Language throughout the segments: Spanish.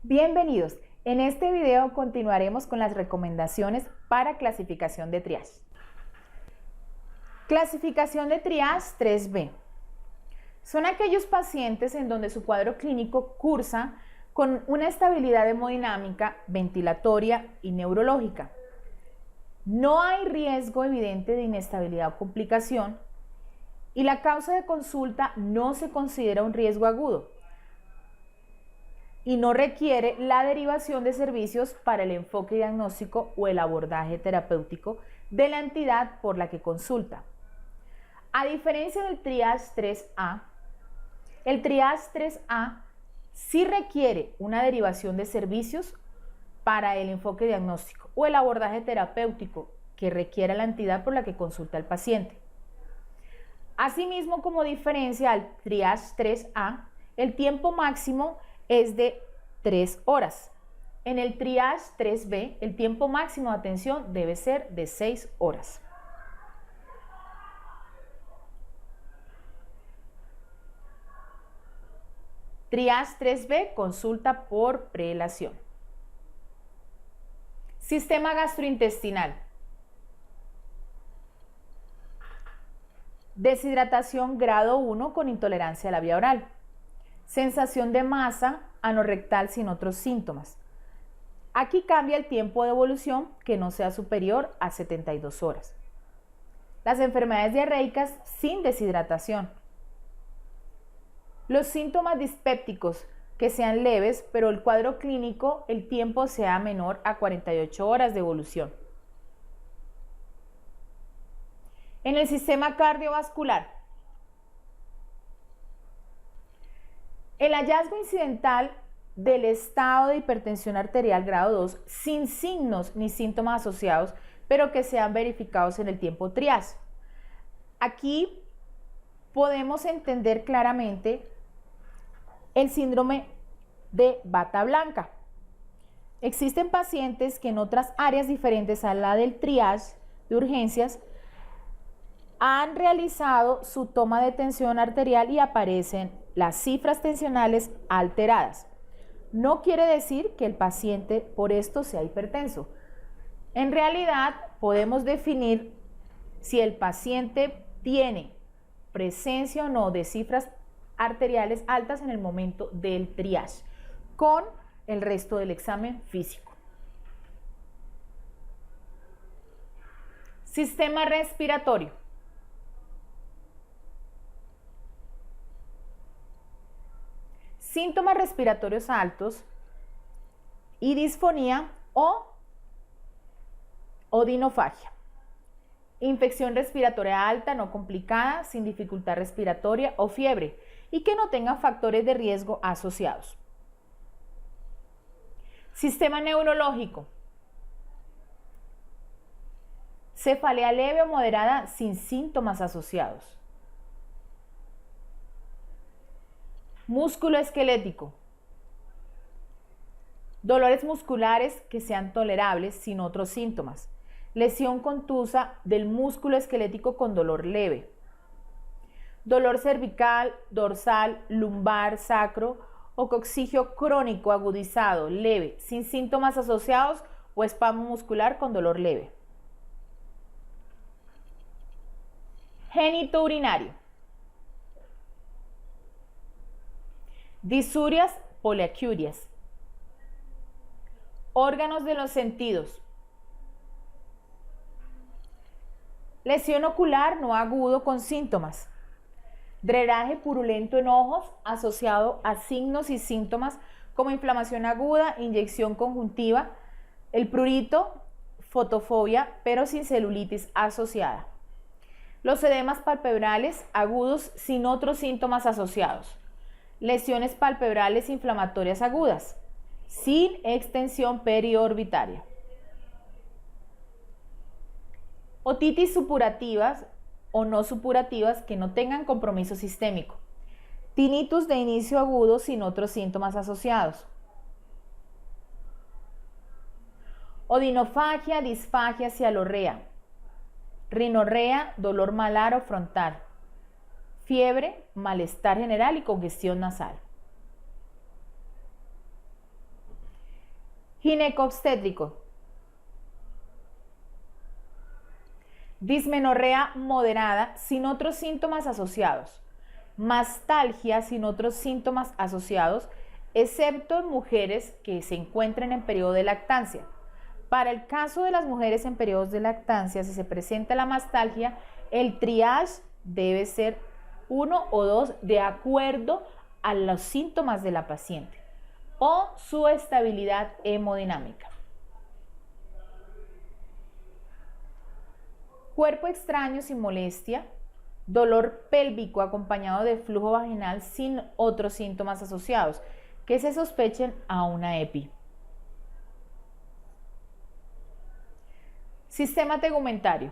Bienvenidos. En este video continuaremos con las recomendaciones para clasificación de triage. Clasificación de triage 3B. Son aquellos pacientes en donde su cuadro clínico cursa con una estabilidad hemodinámica, ventilatoria y neurológica. No hay riesgo evidente de inestabilidad o complicación y la causa de consulta no se considera un riesgo agudo y no requiere la derivación de servicios para el enfoque diagnóstico o el abordaje terapéutico de la entidad por la que consulta. A diferencia del triage 3A, el triage 3A sí requiere una derivación de servicios para el enfoque diagnóstico o el abordaje terapéutico que requiera la entidad por la que consulta el paciente. Asimismo, como diferencia al triage 3A, el tiempo máximo es de 3 horas. En el triage 3B, el tiempo máximo de atención debe ser de 6 horas. Triage 3B, consulta por prelación. Sistema gastrointestinal. Deshidratación grado 1 con intolerancia a la vía oral. Sensación de masa anorrectal sin otros síntomas. Aquí cambia el tiempo de evolución que no sea superior a 72 horas. Las enfermedades diarreicas sin deshidratación. Los síntomas dispépticos que sean leves, pero el cuadro clínico, el tiempo sea menor a 48 horas de evolución. En el sistema cardiovascular, el hallazgo incidental del estado de hipertensión arterial grado 2 sin signos ni síntomas asociados, pero que sean verificados en el tiempo triage. Aquí podemos entender claramente el síndrome de bata blanca. Existen pacientes que en otras áreas diferentes a la del triage de urgencias han realizado su toma de tensión arterial y aparecen las cifras tensionales alteradas. No quiere decir que el paciente por esto sea hipertenso. En realidad podemos definir si el paciente tiene presencia o no de cifras arteriales altas en el momento del triage con el resto del examen físico. Sistema respiratorio. Síntomas respiratorios altos y disfonía o odinofagia. Infección respiratoria alta no complicada, sin dificultad respiratoria o fiebre y que no tenga factores de riesgo asociados. Sistema neurológico. Cefalea leve o moderada sin síntomas asociados. Músculo esquelético. Dolores musculares que sean tolerables sin otros síntomas. Lesión contusa del músculo esquelético con dolor leve. Dolor cervical, dorsal, lumbar, sacro o coxigio crónico agudizado, leve, sin síntomas asociados o espasmo muscular con dolor leve. Genitourinario. Disurias poliaquiurias. Órganos de los sentidos. Lesión ocular no agudo con síntomas. Drenaje purulento en ojos asociado a signos y síntomas como inflamación aguda, inyección conjuntiva, el prurito, fotofobia, pero sin celulitis asociada. Los edemas palpebrales agudos sin otros síntomas asociados. Lesiones palpebrales inflamatorias agudas, sin extensión periorbitaria. Otitis supurativas o no supurativas que no tengan compromiso sistémico. Tinnitus de inicio agudo sin otros síntomas asociados. Odinofagia, disfagia, cialorrea. Rinorrea, dolor malar o frontal. Fiebre, malestar general y congestión nasal. Ginecobstétrico. Dismenorrea moderada sin otros síntomas asociados. Mastalgia sin otros síntomas asociados, excepto en mujeres que se encuentren en periodo de lactancia. Para el caso de las mujeres en periodos de lactancia, si se presenta la mastalgia, el triage debe ser 1 o 2 de acuerdo a los síntomas de la paciente o su estabilidad hemodinámica. Cuerpo extraño sin molestia, dolor pélvico acompañado de flujo vaginal sin otros síntomas asociados que se sospechen a una EPI. Sistema tegumentario.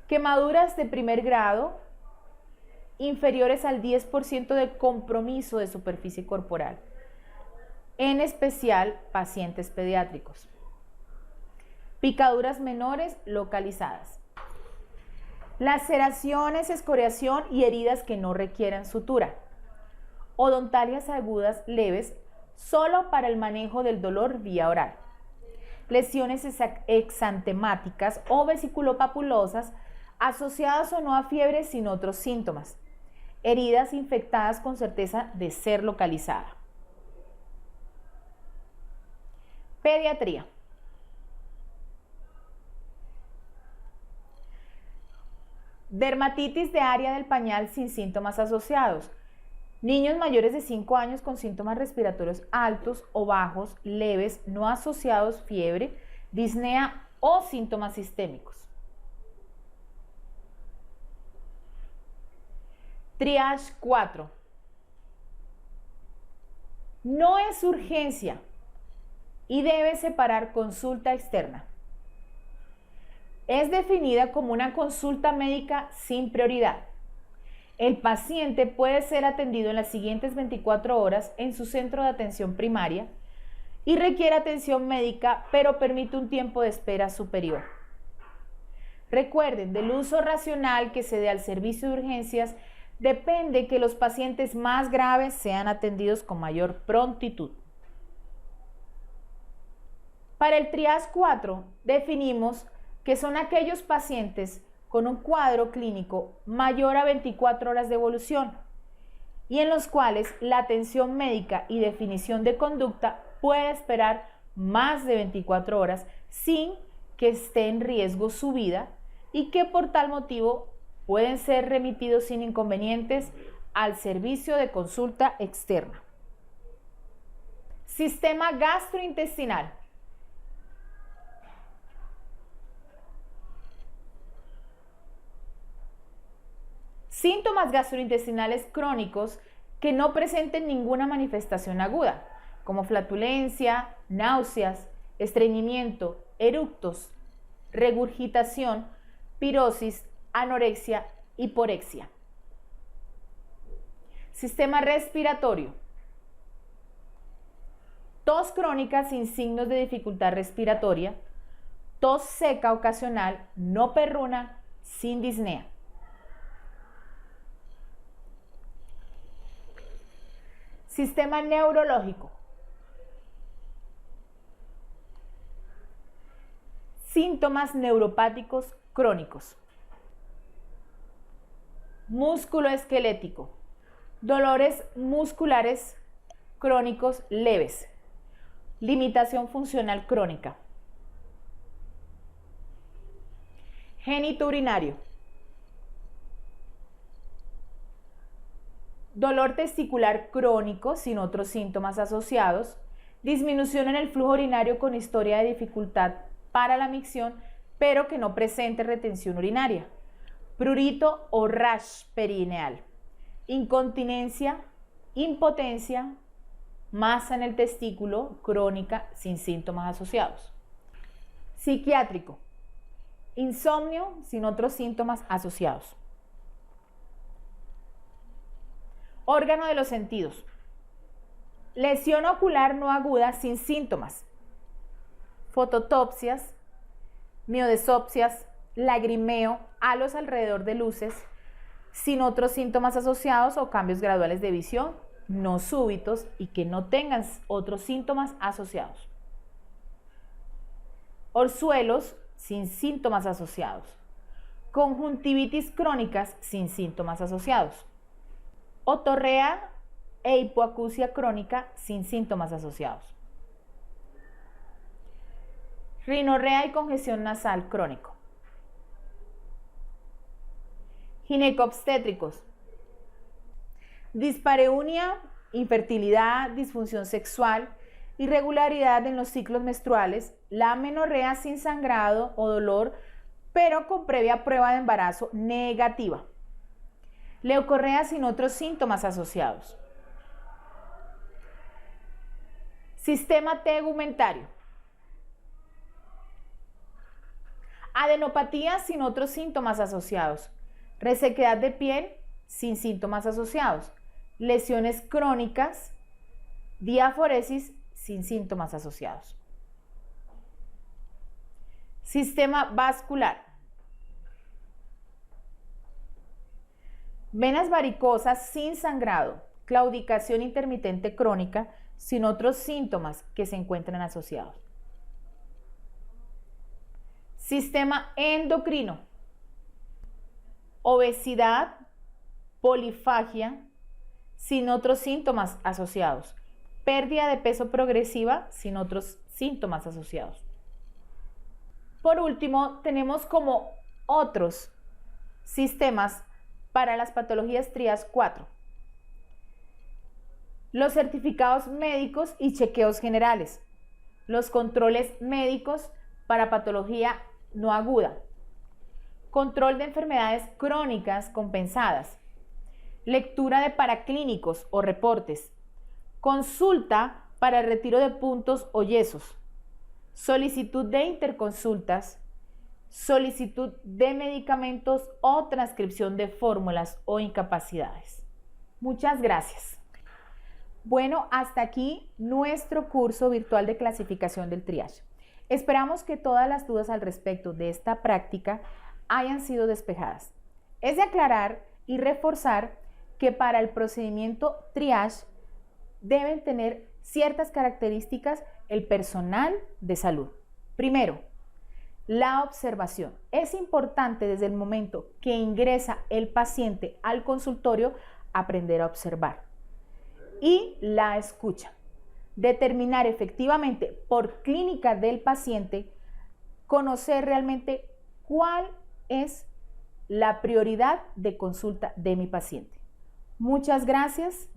Quemaduras de primer grado inferiores al 10% de compromiso de superficie corporal, en especial pacientes pediátricos. Picaduras menores localizadas. Laceraciones, escoriación y heridas que no requieran sutura. Odontalias agudas leves solo para el manejo del dolor vía oral. Lesiones exantemáticas o vesiculopapulosas asociadas o no a fiebre sin otros síntomas. Heridas infectadas con certeza de ser localizada. Pediatría. Dermatitis de área del pañal sin síntomas asociados. Niños mayores de 5 años con síntomas respiratorios altos o bajos, leves, no asociados, fiebre, disnea o síntomas sistémicos. Triage 4. No es urgencia y debe separar consulta externa. Es definida como una consulta médica sin prioridad. El paciente puede ser atendido en las siguientes 24 horas en su centro de atención primaria y requiere atención médica, pero permite un tiempo de espera superior. Recuerden, del uso racional que se dé al servicio de urgencias depende que los pacientes más graves sean atendidos con mayor prontitud. Para el triage 4 definimos que son aquellos pacientes con un cuadro clínico mayor a 24 horas de evolución y en los cuales la atención médica y definición de conducta puede esperar más de 24 horas sin que esté en riesgo su vida y que por tal motivo pueden ser remitidos sin inconvenientes al servicio de consulta externa. Sistema gastrointestinal. Síntomas gastrointestinales crónicos que no presenten ninguna manifestación aguda, como flatulencia, náuseas, estreñimiento, eructos, regurgitación, pirosis, anorexia, hiporexia. Sistema respiratorio. Tos crónica sin signos de dificultad respiratoria, tos seca ocasional, no perruna, sin disnea. Sistema neurológico. Síntomas neuropáticos crónicos. Músculo esquelético. Dolores musculares crónicos leves. Limitación funcional crónica. Genitourinario. Dolor testicular crónico sin otros síntomas asociados, disminución en el flujo urinario con historia de dificultad para la micción, pero que no presente retención urinaria, prurito o rash perineal, incontinencia, impotencia, masa en el testículo crónica sin síntomas asociados. Psiquiátrico, insomnio sin otros síntomas asociados. Órgano de los sentidos. Lesión ocular no aguda sin síntomas. Fototopsias, miodesopsias, lagrimeo, halos alrededor de luces, sin otros síntomas asociados o cambios graduales de visión no súbitos y que no tengan otros síntomas asociados. Orzuelos sin síntomas asociados. Conjuntivitis crónicas sin síntomas asociados. Otorrea e hipoacusia crónica sin síntomas asociados. Rinorrea y congestión nasal crónico. Ginecobstétricos. Dispareunia, infertilidad, disfunción sexual, irregularidad en los ciclos menstruales, la amenorrea sin sangrado o dolor, pero con previa prueba de embarazo negativa. Leucorrea sin otros síntomas asociados. Sistema tegumentario. Adenopatía sin otros síntomas asociados. Resequedad de piel sin síntomas asociados. Lesiones crónicas. Diaforesis sin síntomas asociados. Sistema vascular. Venas varicosas sin sangrado. Claudicación intermitente crónica sin otros síntomas que se encuentren asociados. Sistema endocrino. Obesidad, polifagia, sin otros síntomas asociados. Pérdida de peso progresiva, sin otros síntomas asociados. Por último, tenemos como otros sistemas para las patologías TRIAS 4. Los certificados médicos y chequeos generales. Los controles médicos para patología no aguda. Control de enfermedades crónicas compensadas. Lectura de paraclínicos o reportes. Consulta para el retiro de puntos o yesos. Solicitud de interconsultas. Solicitud de medicamentos o transcripción de fórmulas o incapacidades. Muchas gracias. Bueno, hasta aquí nuestro curso virtual de clasificación del triage. Esperamos que todas las dudas al respecto de esta práctica hayan sido despejadas. Es de aclarar y reforzar que para el procedimiento triage deben tener ciertas características el personal de salud. Primero, la observación. Es importante desde el momento que ingresa el paciente al consultorio aprender a observar. Y la escucha. Determinar efectivamente por clínica del paciente, conocer realmente cuál es la prioridad de consulta de mi paciente. Muchas gracias.